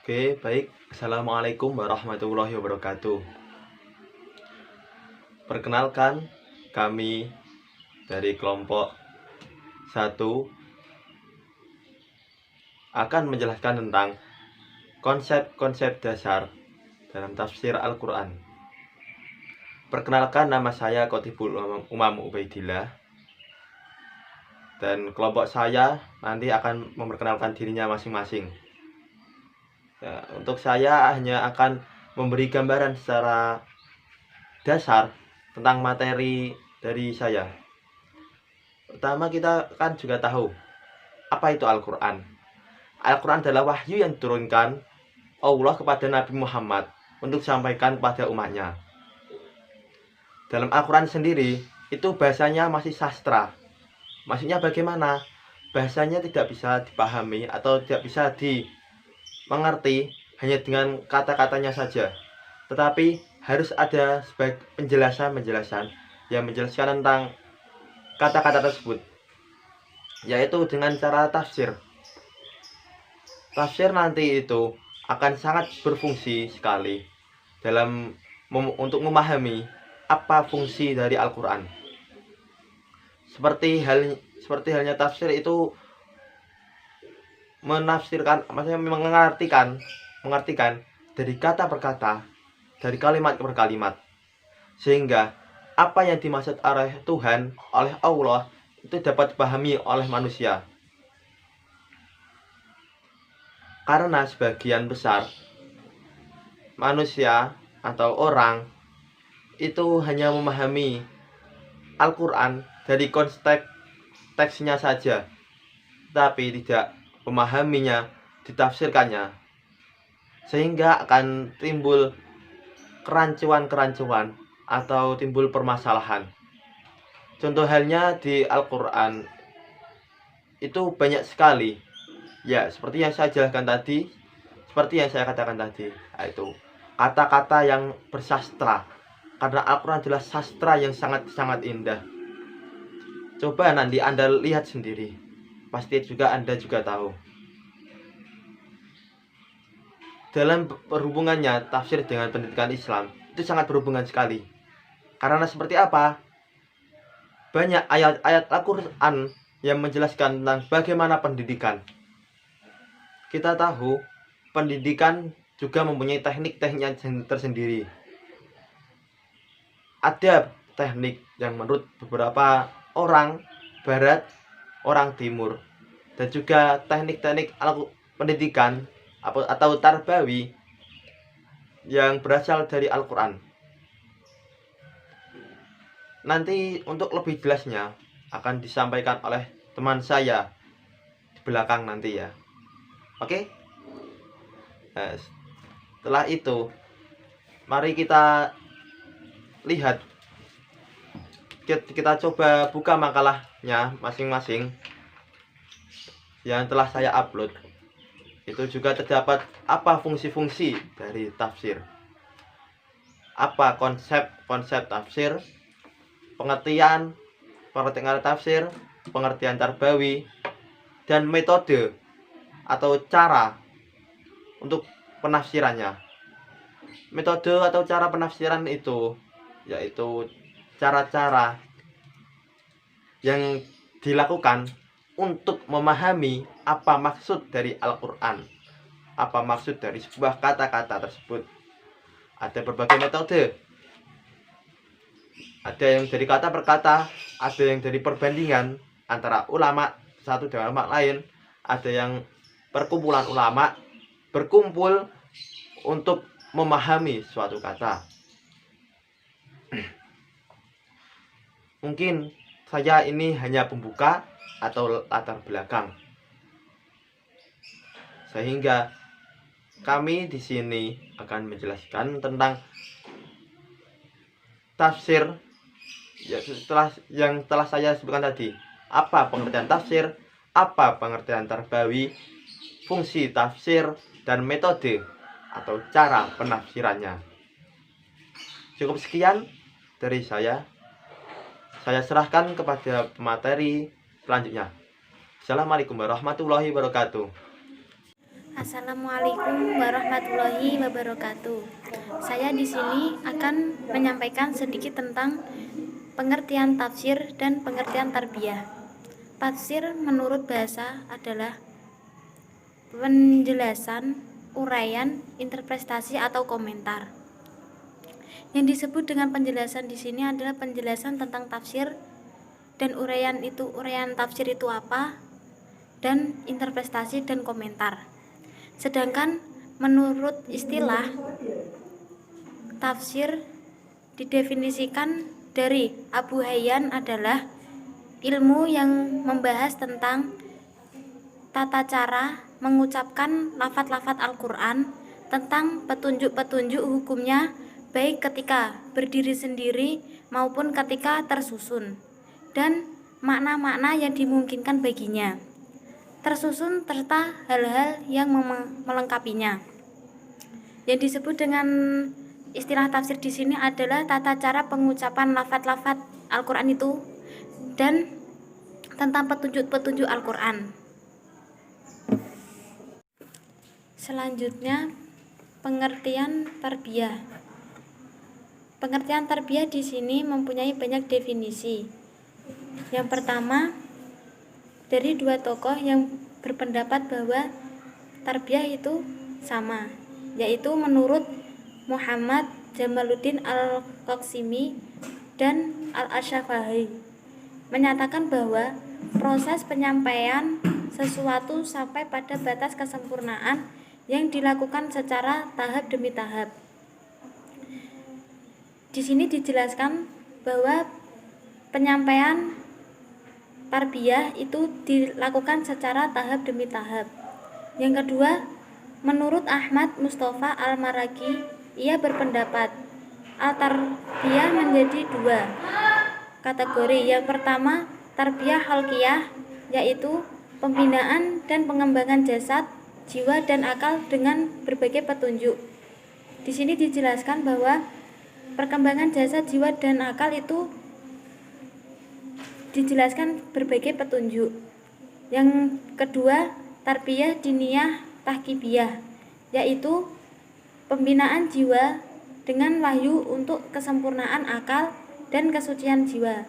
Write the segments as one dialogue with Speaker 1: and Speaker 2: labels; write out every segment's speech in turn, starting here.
Speaker 1: Oke, baik. Assalamualaikum warahmatullahi wabarakatuh. Perkenalkan, kami dari kelompok 1 akan menjelaskan tentang konsep-konsep dasar dalam tafsir Al-Quran. Perkenalkan, nama saya Qotibul Umam Ubaidillah. Dan kelompok saya nanti akan memperkenalkan dirinya masing-masing. Ya, untuk saya hanya akan memberi gambaran secara dasar tentang materi dari saya. Pertama, kita kan juga tahu apa itu Al-Quran. Al-Quran adalah wahyu yang diturunkan Allah kepada Nabi Muhammad untuk disampaikan kepada umatnya. Dalam Al-Quran sendiri, itu bahasanya masih sastra. Maksudnya bagaimana? Bahasanya tidak bisa dipahami atau tidak bisa dimengerti hanya dengan kata-katanya saja. Tetapi harus ada sebagai penjelasan yang menjelaskan tentang kata-kata tersebut, yaitu dengan cara tafsir. Tafsir nanti itu akan sangat berfungsi sekali dalam untuk memahami apa fungsi dari Al-Quran. Seperti halnya tafsir itu menafsirkan, maksudnya mengartikan dari kata per kata, dari kalimat per kalimat, sehingga apa yang dimaksud oleh Tuhan, oleh Allah, itu dapat dipahami oleh manusia. Karena sebagian besar manusia atau orang itu hanya memahami Al-Quran dari konteks teksnya saja, tapi tidak memahaminya, ditafsirkannya, sehingga akan timbul kerancuan atau timbul permasalahan. Contoh halnya di Al-Quran itu banyak sekali, ya, seperti yang saya jelaskan tadi, seperti yang saya katakan tadi, yaitu kata-kata yang bersastra. Karena Al-Quran adalah sastra yang sangat-sangat indah. Coba nanti Anda lihat sendiri, pasti juga Anda juga tahu. Dalam berhubungannya tafsir dengan pendidikan Islam itu sangat berhubungan sekali. Karena seperti apa? Banyak ayat-ayat Al-Quran yang menjelaskan tentang bagaimana pendidikan. Kita tahu pendidikan juga mempunyai teknik-tekniknya tersendiri. Ada teknik yang menurut beberapa orang Barat, orang Timur, dan juga teknik-teknik pendidikan atau tarbawi yang berasal dari Al-Quran. Nanti untuk lebih jelasnya akan disampaikan oleh teman saya di belakang nanti ya. Oke? Nah, setelah itu mari kita lihat, kita coba buka makalahnya masing-masing yang telah saya upload. Itu juga terdapat apa fungsi-fungsi dari tafsir, apa konsep tafsir, pengertian tafsir, pengertian tarbawi, dan metode atau cara untuk penafsirannya. Metode atau cara penafsiran itu yaitu cara-cara yang dilakukan untuk memahami apa maksud dari Al-Quran, apa maksud dari sebuah kata-kata tersebut. Ada berbagai metode, ada yang dari kata per kata, ada yang dari perbandingan antara ulama satu dengan ulama lain, ada yang perkumpulan ulama berkumpul untuk memahami suatu kata. Mungkin saya ini hanya pembuka atau latar belakang, sehingga kami di sini akan menjelaskan tentang tafsir ya, yang telah saya sebutkan tadi. Apa pengertian tafsir, apa pengertian tarbawi, fungsi tafsir, dan metode atau cara penafsirannya. Cukup sekian dari saya. Saya serahkan kepada pemateri selanjutnya. Assalamualaikum warahmatullahi wabarakatuh.
Speaker 2: Assalamualaikum warahmatullahi wabarakatuh. Saya di sini akan menyampaikan sedikit tentang pengertian tafsir dan pengertian tarbiyah. Tafsir menurut bahasa adalah penjelasan, uraian, interpretasi atau komentar. Yang disebut dengan penjelasan di sini adalah penjelasan tentang tafsir dan uraian tafsir itu apa, dan interpretasi dan komentar. Sedangkan menurut istilah tafsir didefinisikan dari Abu Hayyan adalah ilmu yang membahas tentang tata cara mengucapkan lafaz-lafaz Al-Quran, tentang petunjuk-petunjuk hukumnya baik ketika berdiri sendiri maupun ketika tersusun, dan makna-makna yang dimungkinkan baginya tersusun serta hal-hal yang melengkapinya. Yang disebut dengan istilah tafsir di sini adalah tata cara pengucapan lafaz-lafaz Al-Qur'an itu dan tentang petunjuk-petunjuk Al-Qur'an. Selanjutnya, pengertian tarbiyah. Pengertian tarbiyah di sini mempunyai banyak definisi. Yang pertama, dari dua tokoh yang berpendapat bahwa tarbiyah itu sama, yaitu menurut Muhammad Jamaluddin Al-Qaksimi dan Al-Asyafahi, menyatakan bahwa proses penyampaian sesuatu sampai pada batas kesempurnaan yang dilakukan secara tahap demi tahap. Di sini dijelaskan bahwa penyampaian tarbiyah itu dilakukan secara tahap demi tahap. Yang kedua, menurut Ahmad Mustafa Al-Maragi, ia berpendapat al-tarbiyah menjadi dua kategori. Yang pertama, tarbiyah khalqiyah, yaitu pembinaan dan pengembangan jasad, jiwa dan akal dengan berbagai petunjuk. Di sini dijelaskan bahwa perkembangan jasad, jiwa dan akal itu dijelaskan berbagai petunjuk. Yang kedua, tarbiyah diniyah tahkibiyah, yaitu pembinaan jiwa dengan wahyu untuk kesempurnaan akal dan kesucian jiwa.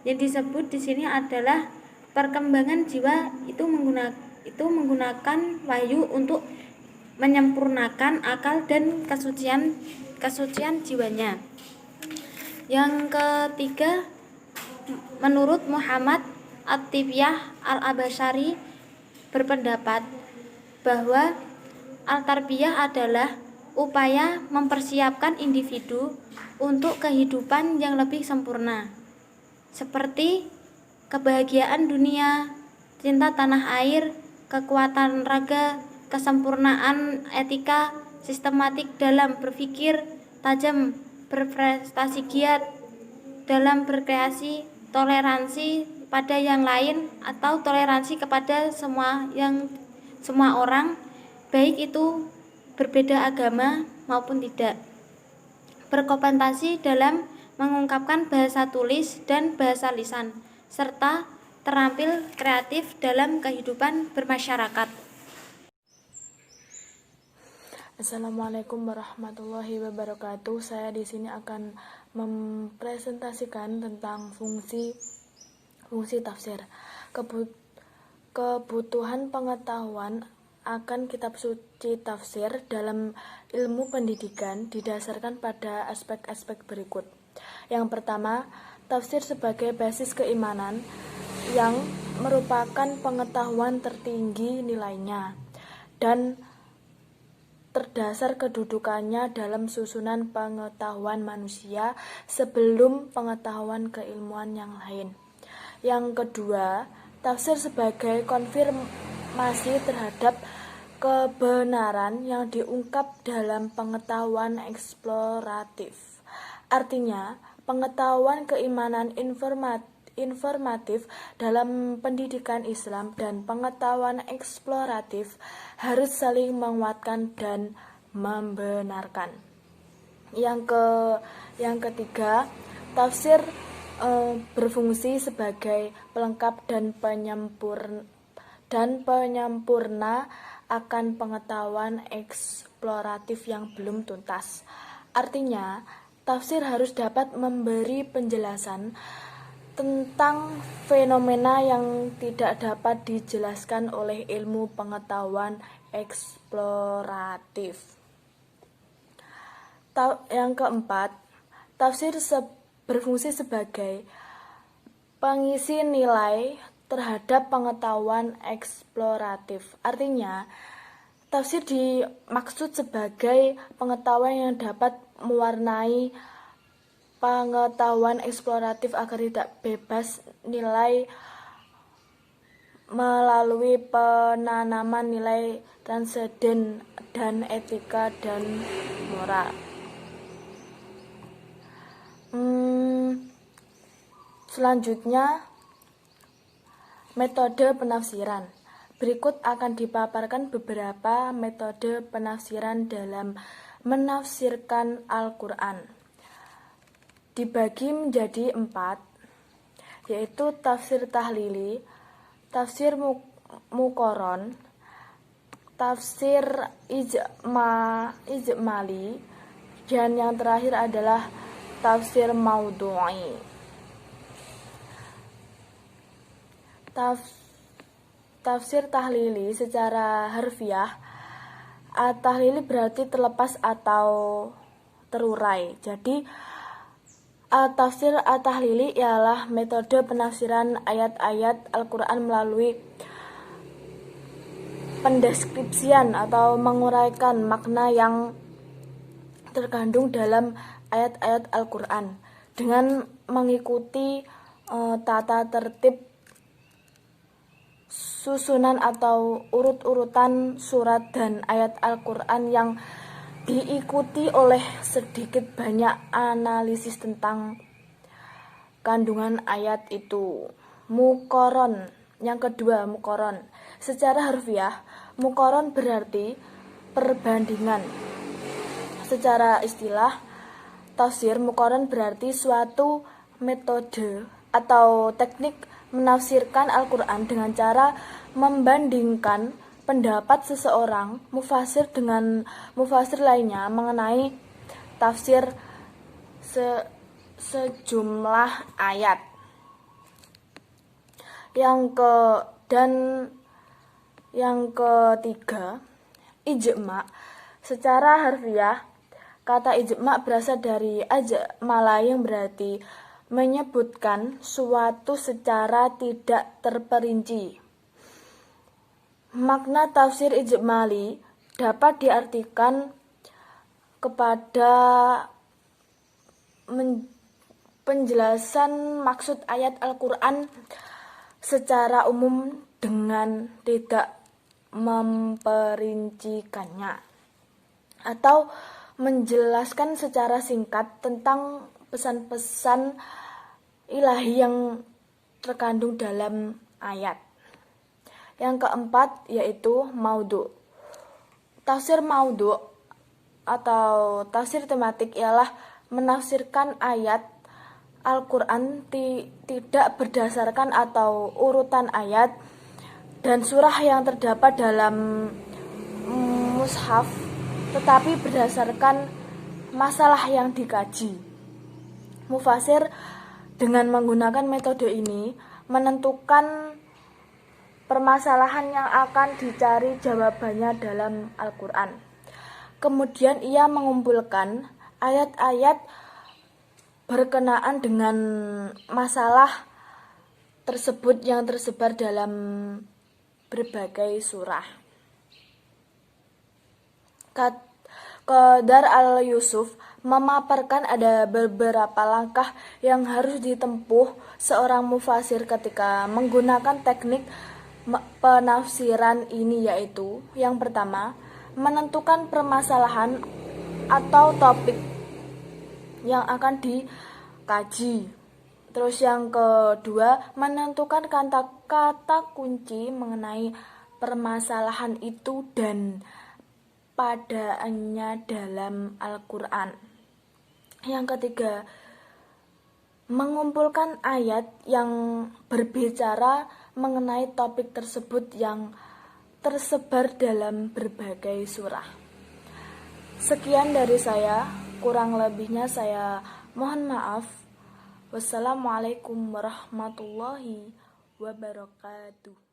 Speaker 2: Yang disebut di sini adalah perkembangan jiwa itu menggunakan wahyu untuk menyempurnakan akal dan kesucian jiwanya. Yang ketiga, menurut Muhammad At-Tibiyah Al-Abasyari berpendapat bahwa al-tarbiyah adalah upaya mempersiapkan individu untuk kehidupan yang lebih sempurna, seperti kebahagiaan dunia, cinta tanah air, kekuatan raga, kesempurnaan etika, sistematik dalam berpikir, tajam berprestasi, giat dalam berkreasi, toleransi pada yang lain atau toleransi kepada semua orang, baik itu berbeda agama maupun tidak. Berkompetisi dalam mengungkapkan bahasa tulis dan bahasa lisan, serta terampil kreatif dalam kehidupan bermasyarakat.
Speaker 3: Assalamualaikum warahmatullahi wabarakatuh. Saya di sini akan mempresentasikan tentang fungsi tafsir. Kebutuhan pengetahuan akan kitab suci tafsir dalam ilmu pendidikan didasarkan pada aspek-aspek berikut. Yang pertama, tafsir sebagai basis keimanan yang merupakan pengetahuan tertinggi nilainya dan terdasar kedudukannya dalam susunan pengetahuan manusia sebelum pengetahuan keilmuan yang lain. Yang kedua, tafsir sebagai konfirmasi terhadap kebenaran yang diungkap dalam pengetahuan eksploratif. Artinya, pengetahuan keimanan informatif dalam pendidikan Islam dan pengetahuan eksploratif harus saling menguatkan dan membenarkan. Yang ketiga, tafsir berfungsi sebagai pelengkap dan dan penyempurna akan pengetahuan eksploratif yang belum tuntas. Artinya, tafsir harus dapat memberi penjelasan tentang fenomena yang tidak dapat dijelaskan oleh ilmu pengetahuan eksploratif. Yang keempat, tafsir berfungsi sebagai pengisi nilai terhadap pengetahuan eksploratif. Artinya, tafsir dimaksud sebagai pengetahuan yang dapat mewarnai pengetahuan eksploratif agar tidak bebas nilai melalui penanaman nilai transenden dan etika dan moral. Selanjutnya, metode penafsiran. Berikut akan dipaparkan beberapa metode penafsiran dalam menafsirkan Al-Quran. Dibagi menjadi 4, yaitu tafsir tahlili, tafsir muqaron, tafsir ijmali, dan yang terakhir adalah tafsir maudhu'i. Tafsir tahlili secara harfiah, tahlili berarti terlepas atau terurai. Jadi tafsir tahlili ialah metode penafsiran ayat-ayat Al-Quran melalui pendeskripsian atau menguraikan makna yang terkandung dalam ayat-ayat Al-Quran dengan mengikuti tata tertib susunan atau urut-urutan surat dan ayat Al-Quran yang diikuti oleh sedikit banyak analisis tentang kandungan ayat itu. Muqaron. Yang kedua, muqaron. Secara harfiah, muqaron berarti perbandingan. Secara istilah tafsir, muqaron berarti suatu metode atau teknik menafsirkan Al-Quran dengan cara membandingkan pendapat seseorang mufasir dengan mufasir lainnya mengenai tafsir sejumlah ayat. Yang ketiga, ijma. Secara harfiah, kata ijma berasal dari ajmala yang berarti menyebutkan suatu secara tidak terperinci. Makna tafsir ijmali dapat diartikan kepada penjelasan maksud ayat Al-Quran secara umum dengan tidak memperincikannya, atau menjelaskan secara singkat tentang pesan-pesan ilahi yang terkandung dalam ayat. Yang keempat yaitu maudhu. Tafsir maudhu atau tafsir tematik ialah menafsirkan ayat Al-Quran tidak berdasarkan atau urutan ayat dan surah yang terdapat dalam mushaf, tetapi berdasarkan masalah yang dikaji. Mufasir dengan menggunakan metode ini menentukan permasalahan yang akan dicari jawabannya dalam Al-Quran. Kemudian ia mengumpulkan ayat-ayat berkenaan dengan masalah tersebut yang tersebar dalam berbagai surah. Qadar al-Yusuf memaparkan ada beberapa langkah yang harus ditempuh seorang mufasir ketika menggunakan teknik penafsiran ini, yaitu yang pertama, menentukan permasalahan atau topik yang akan dikaji. Terus yang kedua, menentukan kata-kata kunci mengenai permasalahan itu dan padaannya dalam Al-Quran. Yang ketiga, mengumpulkan ayat yang berbicara mengenai topik tersebut yang tersebar dalam berbagai surah. Sekian dari saya, kurang lebihnya saya mohon maaf. Wassalamualaikum warahmatullahi wabarakatuh.